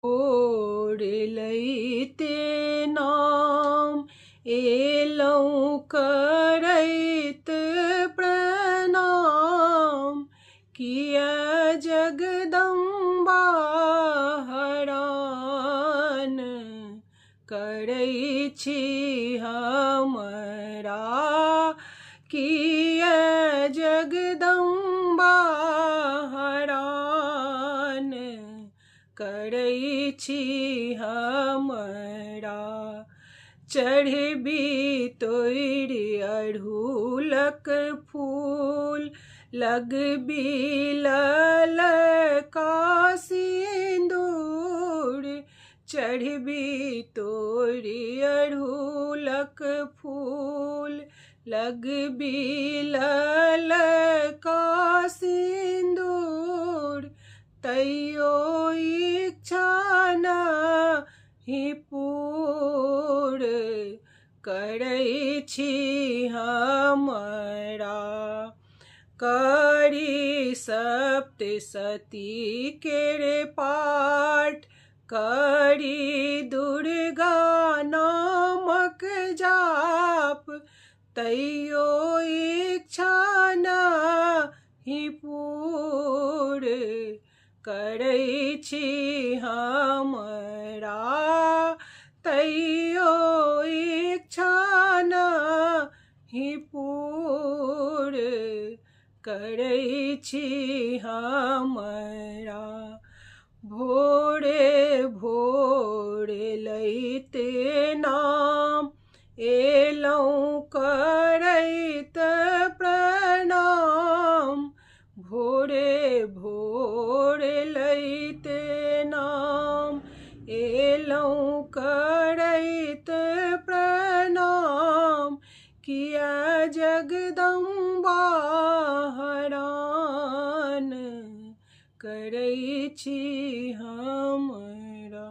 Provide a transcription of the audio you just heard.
ओढ़ लैते नाम एलौं करैत प्रणाम। किया जगदम्बा हरान करै छी हमरा। किया जगदम्बा हरान करै छी हमरा। चढ़बी तोरि अड़हुलक फूल लगबी ललका सिन्दूर। चढ़बी तोरि अड़हुलक फूल लगबी ललका सिन्दूर। तैयो इच्छा नहि पूर करै छी हमरा। करी सप्तशती केर पाठ करी दुर्गा नामक जाप। तैयो इच्छा नहि पूर करै छी हमरा। तैयो इच्छा नहि पूर करै छी हमरा। भोरे भोरे लैते नाम एलौं करैत प्रणाम। भोरे भोरे लैते नाम एलौं करैत प्रणाम। किया जगदम्बा हरान करै छी हमरा।